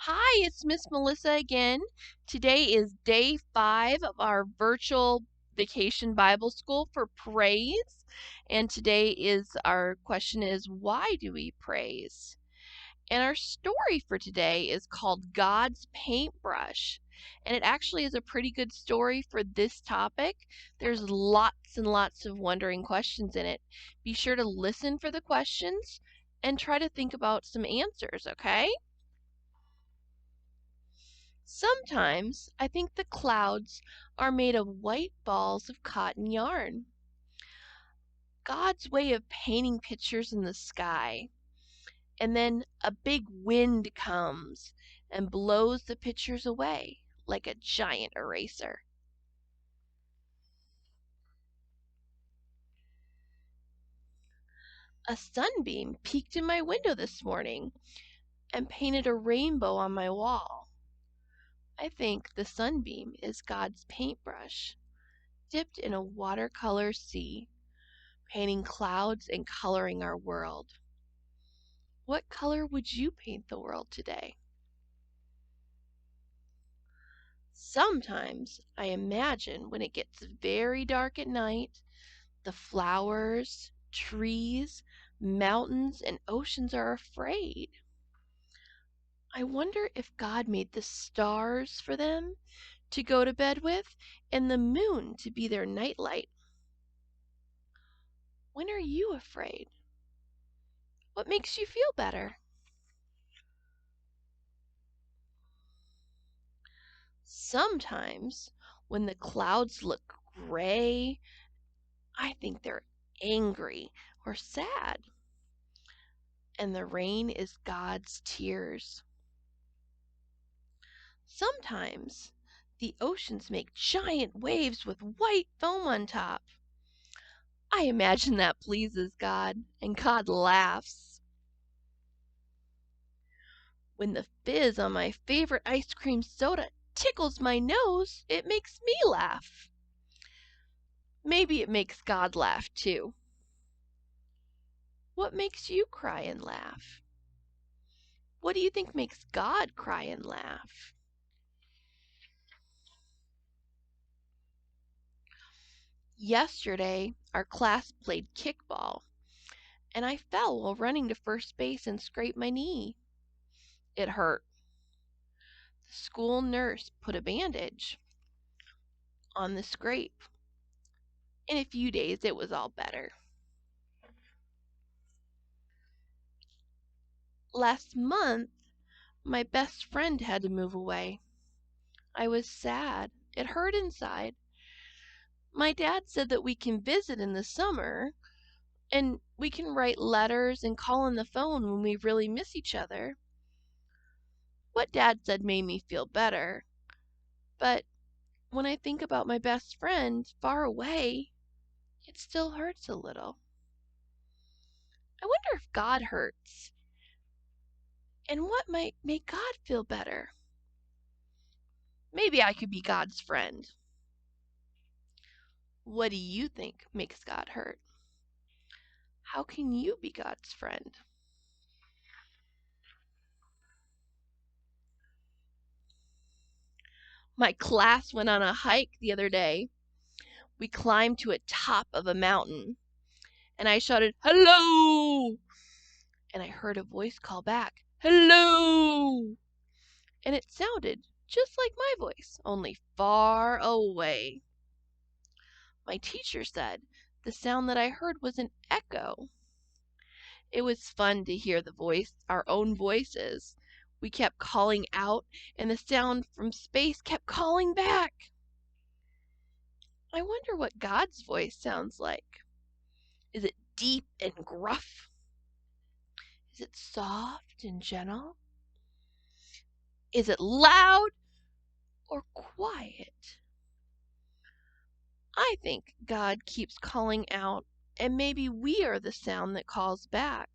Hi, it's Miss Melissa again. Today is day 5 of our virtual vacation Bible school for praise. And today is our question is why do we praise? And our story for today is called God's Paintbrush. And it actually is a pretty good story for this topic. There's lots and lots of wondering questions in it. Be sure to listen for the questions and try to think about some answers, okay? Sometimes I think the clouds are made of white balls of cotton yarn. God's way of painting pictures in the sky. And then a big wind comes and blows the pictures away like a giant eraser. A sunbeam peeked in my window this morning and painted a rainbow on my wall. I think the sunbeam is God's paintbrush, dipped in a watercolor sea, painting clouds and coloring our world. What color would you paint the world today? Sometimes I imagine when it gets very dark at night, the flowers, trees, mountains, and oceans are afraid. I wonder if God made the stars for them to go to bed with and the moon to be their nightlight. When are you afraid? What makes you feel better? Sometimes when the clouds look gray, I think they're angry or sad. And the rain is God's tears. Sometimes the oceans make giant waves with white foam on top. I imagine that pleases God, and God laughs. When the fizz on my favorite ice cream soda tickles my nose, it makes me laugh. Maybe it makes God laugh too. What makes you cry and laugh? What do you think makes God cry and laugh? Yesterday, our class played kickball, and I fell while running to first base and scraped my knee. It hurt. The school nurse put a bandage on the scrape. In a few days, it was all better. Last month, my best friend had to move away. I was sad. It hurt inside. My dad said that we can visit in the summer, and we can write letters and call on the phone when we really miss each other. What Dad said made me feel better, but when I think about my best friend far away, it still hurts a little. I wonder if God hurts, and what might make God feel better. Maybe I could be God's friend. What do you think makes God hurt? How can you be God's friend? My class went on a hike the other day. We climbed to a top of a mountain, and I shouted, "Hello!" And I heard a voice call back, "Hello!" And it sounded just like my voice, only far away. My teacher said the sound that I heard was an echo. It was fun to hear our own voices. We kept calling out, and the sound from space kept calling back. I wonder what God's voice sounds like. Is it deep and gruff? Is it soft and gentle? Is it loud or quiet? I think God keeps calling out, and maybe we are the sound that calls back.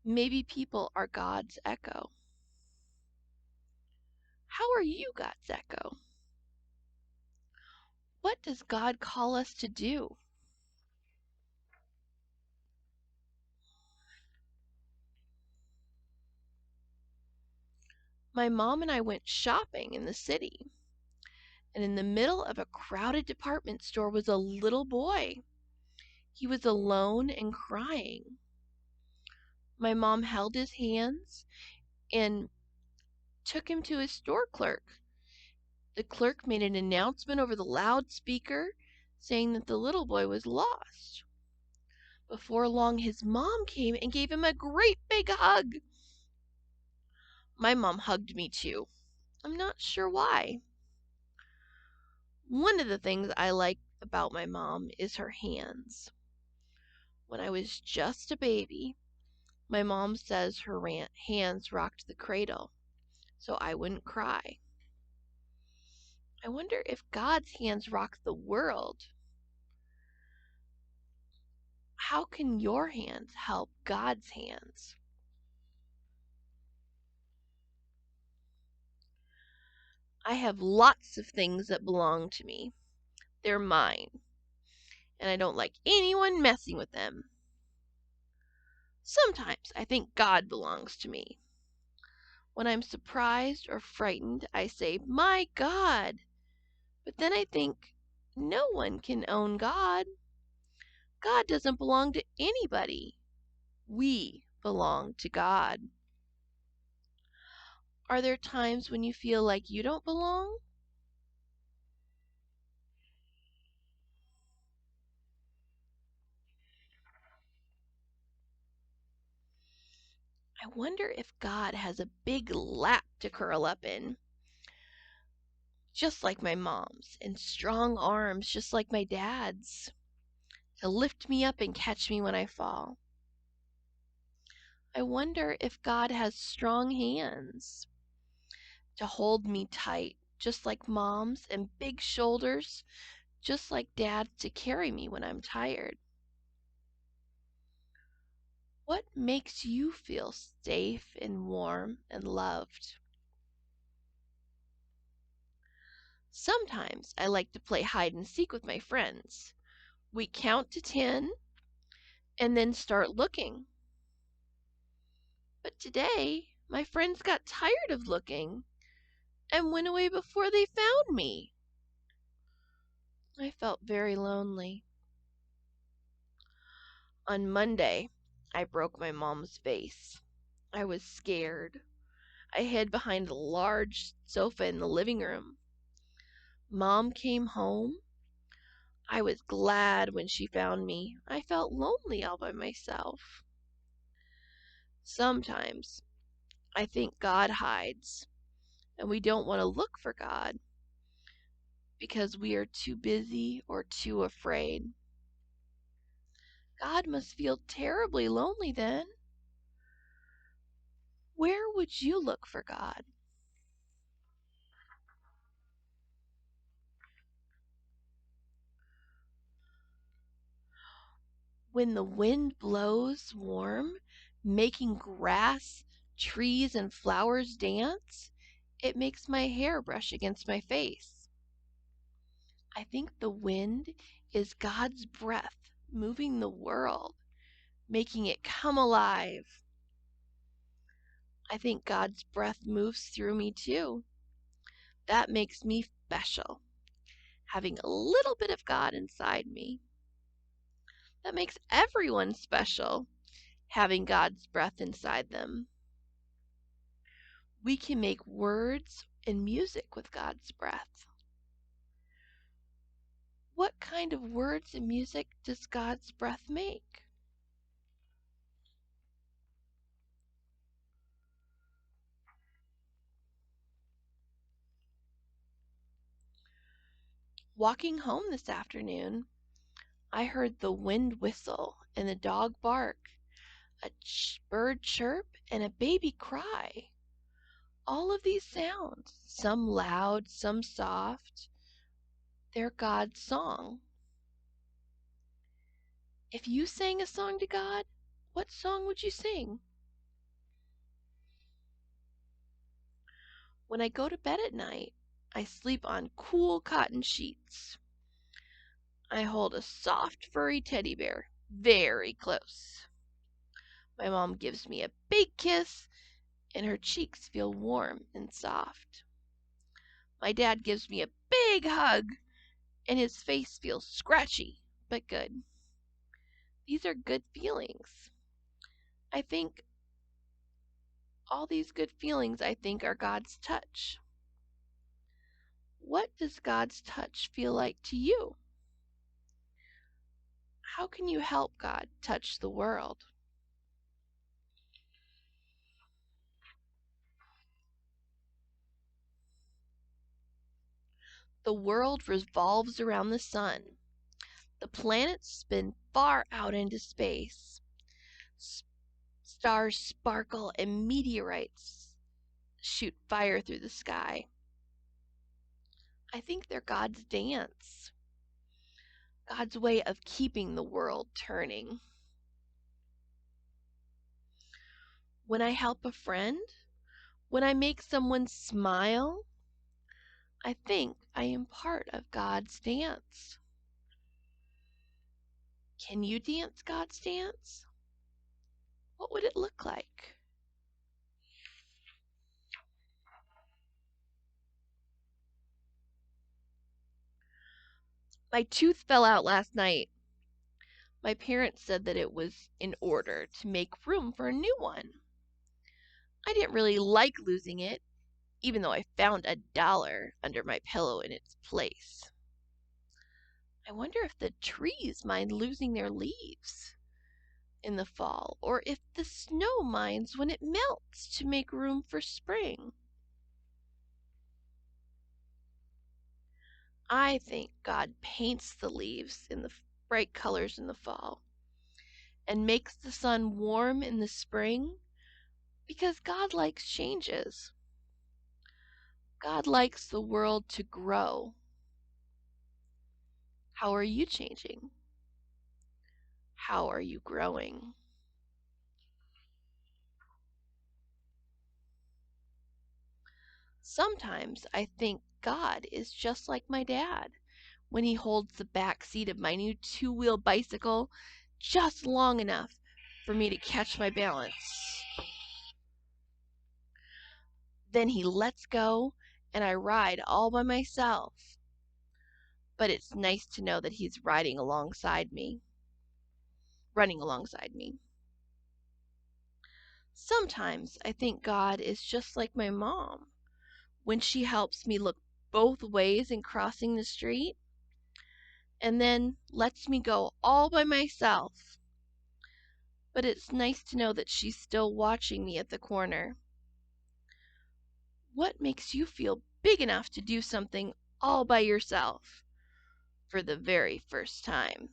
Maybe people are God's echo. How are you God's echo? What does God call us to do? My mom and I went shopping in the city, and in the middle of a crowded department store was a little boy. He was alone and crying. My mom held his hands and took him to his store clerk. The clerk made an announcement over the loudspeaker saying that the little boy was lost. Before long, his mom came and gave him a great big hug. My mom hugged me too. I'm not sure why. One of the things I like about my mom is her hands. When I was just a baby, my mom says her hands rocked the cradle, so I wouldn't cry. I wonder if God's hands rock the world. How can your hands help God's hands? I have lots of things that belong to me. They're mine, and I don't like anyone messing with them. Sometimes I think God belongs to me. When I'm surprised or frightened, I say, "My God!" But then I think, no one can own God. God doesn't belong to anybody. We belong to God. Are there times when you feel like you don't belong? I wonder if God has a big lap to curl up in, just like my mom's, and strong arms, just like my dad's, to lift me up and catch me when I fall. I wonder if God has strong hands to hold me tight, just like mom's, and big shoulders, just like dad's, to carry me when I'm tired. What makes you feel safe and warm and loved? Sometimes I like to play hide and seek with my friends. We count to 10 and then start looking. But today, my friends got tired of looking and went away before they found me. I felt very lonely. On Monday, I broke my mom's vase. I was scared. I hid behind a large sofa in the living room. Mom came home. I was glad when she found me. I felt lonely all by myself. Sometimes I think God hides, and we don't want to look for God because we are too busy or too afraid. God must feel terribly lonely then. Where would you look for God? When the wind blows warm, making grass, trees, and flowers dance, it makes my hair brush against my face. I think the wind is God's breath moving the world, making it come alive. I think God's breath moves through me too. That makes me special, having a little bit of God inside me. That makes everyone special, having God's breath inside them. We can make words and music with God's breath. What kind of words and music does God's breath make? Walking home this afternoon, I heard the wind whistle and the dog bark, a bird chirp, and a baby cry. All of these sounds, some loud, some soft, they're God's song. If you sang a song to God, what song would you sing? When I go to bed at night, I sleep on cool cotton sheets. I hold a soft, furry teddy bear very close. My mom gives me a big kiss, and her cheeks feel warm and soft. My dad gives me a big hug, and his face feels scratchy, but good. These are good feelings. I think all these good feelings, are God's touch. What does God's touch feel like to you? How can you help God touch the world? The world revolves around the sun. The planets spin far out into space. Stars sparkle and meteorites shoot fire through the sky. I think they're God's dance, God's way of keeping the world turning. When I help a friend, when I make someone smile, I think I am part of God's dance. Can you dance God's dance? What would it look like? My tooth fell out last night. My parents said that it was in order to make room for a new one. I didn't really like losing it, even though I found $1 under my pillow in its place. I wonder if the trees mind losing their leaves in the fall, or if the snow minds when it melts to make room for spring. I think God paints the leaves in the bright colors in the fall and makes the sun warm in the spring because God likes changes. God likes the world to grow. How are you changing? How are you growing? Sometimes I think God is just like my dad when he holds the back seat of my new two-wheel bicycle just long enough for me to catch my balance. Then he lets go and I ride all by myself. But it's nice to know that he's running alongside me. Sometimes I think God is just like my mom when she helps me look both ways in crossing the street and then lets me go all by myself. But it's nice to know that she's still watching me at the corner. What makes you feel big enough to do something all by yourself for the very first time?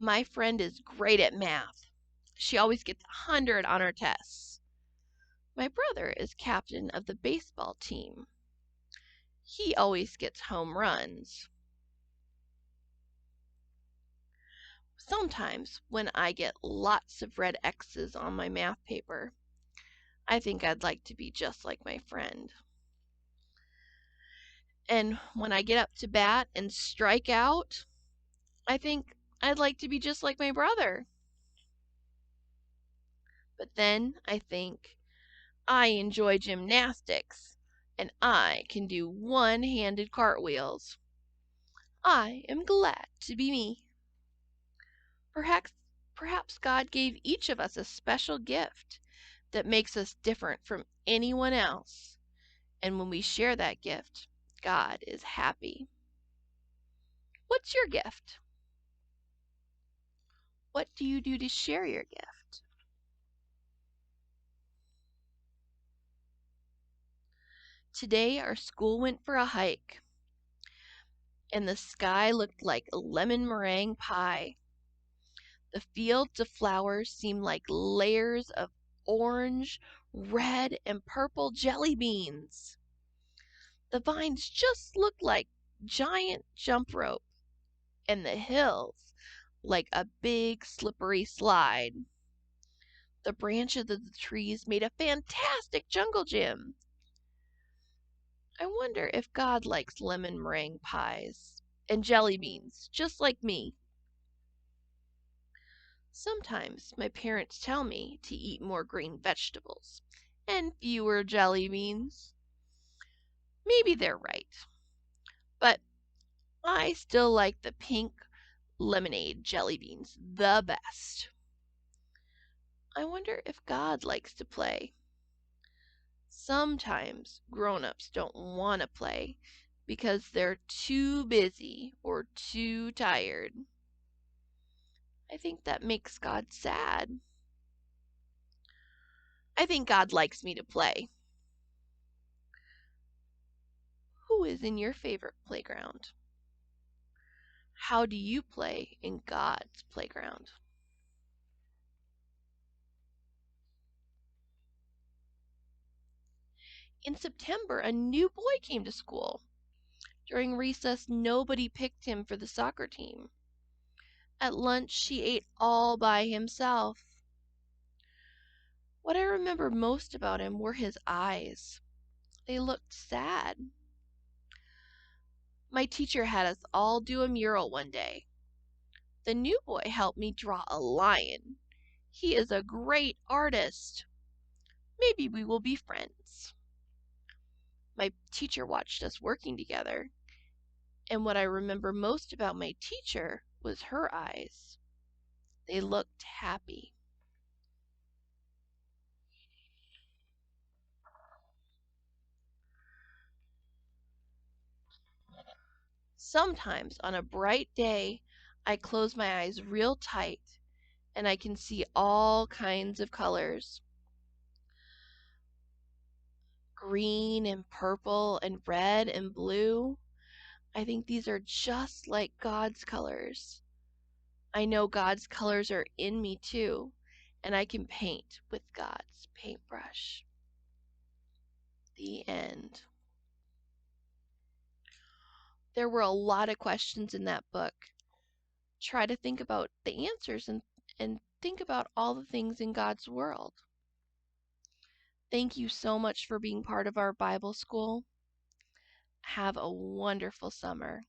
My friend is great at math. She always gets 100 on her tests. My brother is captain of the baseball team. He always gets home runs. Sometimes, when I get lots of red X's on my math paper, I think I'd like to be just like my friend. And when I get up to bat and strike out, I think I'd like to be just like my brother. But then I think I enjoy gymnastics and I can do one-handed cartwheels. I am glad to be me. Perhaps God gave each of us a special gift that makes us different from anyone else. And when we share that gift, God is happy. What's your gift? What do you do to share your gift? Today our school went for a hike, and the sky looked like a lemon meringue pie. The fields of flowers seemed like layers of orange, red, and purple jelly beans. The vines just looked like giant jump rope, and the hills like a big slippery slide. The branches of the trees made a fantastic jungle gym. I wonder if God likes lemon meringue pies. and jelly beans, just like me. Sometimes my parents tell me to eat more green vegetables and fewer jelly beans. Maybe they're right, but I still like the pink lemonade jelly beans the best. I wonder if God likes to play. Sometimes grown-ups don't want to play because they're too busy or too tired. I think that makes God sad. I think God likes me to play. Who is in your favorite playground? How do you play in God's playground? In September, a new boy came to school. During recess, nobody picked him for the soccer team. At lunch, he ate all by himself. What I remember most about him were his eyes. They looked sad. My teacher had us all do a mural one day. The new boy helped me draw a lion. He is a great artist. Maybe we will be friends. My teacher watched us working together, and what I remember most about my teacher was her eyes. They looked happy. Sometimes on a bright day, I close my eyes real tight and I can see all kinds of colors. Green and purple and red and blue. I think these are just like God's colors. I know God's colors are in me too, and I can paint with God's paintbrush. The end. There were a lot of questions in that book. Try to think about the answers and think about all the things in God's world. Thank you so much for being part of our Bible school. Have a wonderful summer.